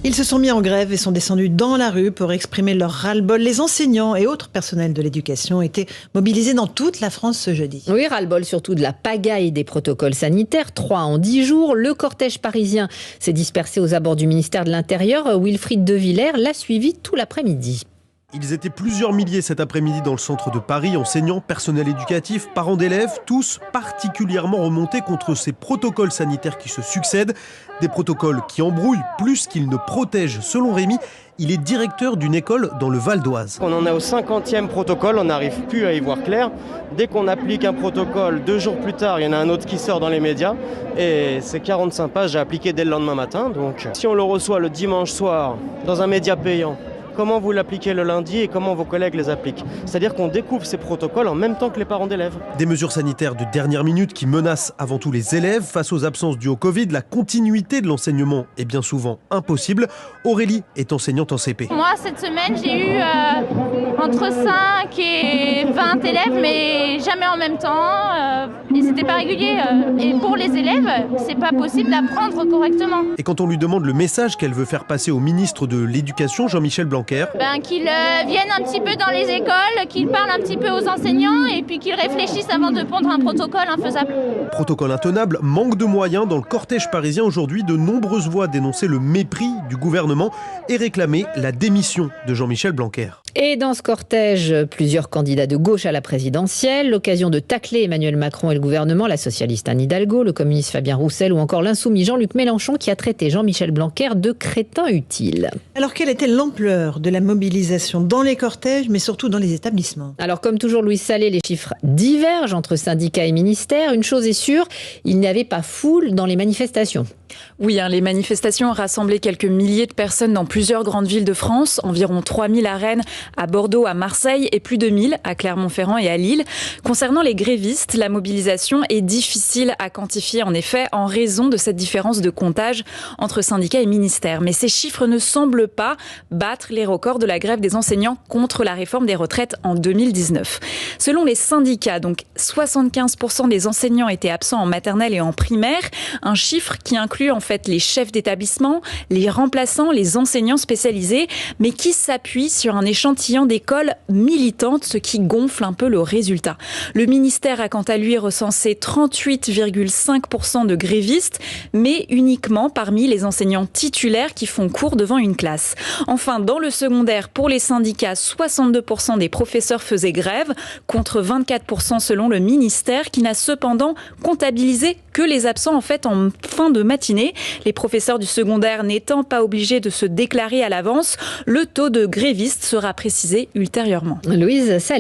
Ils se sont mis en grève et sont descendus dans la rue pour exprimer leur ras-le-bol. Les enseignants et autres personnels de l'éducation étaient mobilisés dans toute la France ce jeudi. Oui, ras-le-bol surtout de la pagaille des protocoles sanitaires, 3 en 10 jours. Le cortège parisien s'est dispersé aux abords du ministère de l'Intérieur. Wilfried De Villers l'a suivi tout l'après-midi. Ils étaient plusieurs milliers cet après-midi dans le centre de Paris, enseignants, personnel éducatif, parents d'élèves, tous particulièrement remontés contre ces protocoles sanitaires qui se succèdent. Des protocoles qui embrouillent plus qu'ils ne protègent. Selon Rémi, il est directeur d'une école dans le Val d'Oise. On en a au 50e protocole, on n'arrive plus à y voir clair. Dès qu'on applique un protocole, 2 jours plus tard, il y en a un autre qui sort dans les médias. Et c'est 45 pages à appliquer dès le lendemain matin. Donc si on le reçoit le dimanche soir dans un média payant, comment vous l'appliquez le lundi et comment vos collègues les appliquent. C'est-à-dire qu'on découvre ces protocoles en même temps que les parents d'élèves. Des mesures sanitaires de dernière minute qui menacent avant tout les élèves. Face aux absences dues au Covid, la continuité de l'enseignement est bien souvent impossible. Aurélie est enseignante en CP. Moi, cette semaine, j'ai eu entre 5 et 20 élèves, mais jamais en même temps. Et c'était pas régulier. Et pour les élèves, c'est pas possible d'apprendre correctement. Et quand on lui demande le message qu'elle veut faire passer au ministre de l'Éducation, Jean-Michel Blanquer, qu'ils viennent un petit peu dans les écoles, qu'ils parlent un petit peu aux enseignants et puis qu'ils réfléchissent avant de pondre un protocole infaisable. Protocole intenable, manque de moyens. Dans le cortège parisien aujourd'hui, de nombreuses voix dénonçaient le mépris du gouvernement et réclamaient la démission de Jean-Michel Blanquer. Et dans ce cortège, plusieurs candidats de gauche à la présidentielle, l'occasion de tacler Emmanuel Macron et le gouvernement, la socialiste Anne Hidalgo, le communiste Fabien Roussel ou encore l'insoumis Jean-Luc Mélenchon qui a traité Jean-Michel Blanquer de crétin utile. Alors quelle était l'ampleur de la mobilisation dans les cortèges, mais surtout dans les établissements? Alors comme toujours Louise Salé, les chiffres divergent entre syndicats et ministères. Une chose est sûre, il n'y avait pas foule dans les manifestations. Oui, les manifestations ont rassemblé quelques milliers de personnes dans plusieurs grandes villes de France, environ 3000 à Rennes, à Bordeaux, à Marseille et plus de 1000 à Clermont-Ferrand et à Lille. Concernant les grévistes, la mobilisation est difficile à quantifier en effet en raison de cette différence de comptage entre syndicats et ministères. Mais ces chiffres ne semblent pas battre les records de la grève des enseignants contre la réforme des retraites en 2019. Selon les syndicats, donc 75% des enseignants étaient absents en maternelle et en primaire, un chiffre qui inclut en fait les chefs d'établissement, les remplaçants, les enseignants spécialisés, mais qui s'appuie sur un échantillon d'écoles militantes, ce qui gonfle un peu le résultat. Le ministère a quant à lui recensé 38,5% de grévistes, mais uniquement parmi les enseignants titulaires qui font cours devant une classe. Enfin, dans le secondaire, pour les syndicats, 62% des professeurs faisaient grève, contre 24% selon le ministère, qui n'a cependant comptabilisé que les absents en fait en fin de matinée. Les professeurs du secondaire n'étant pas obligés de se déclarer à l'avance, le taux de grévistes sera précisé ultérieurement. Louise Salé.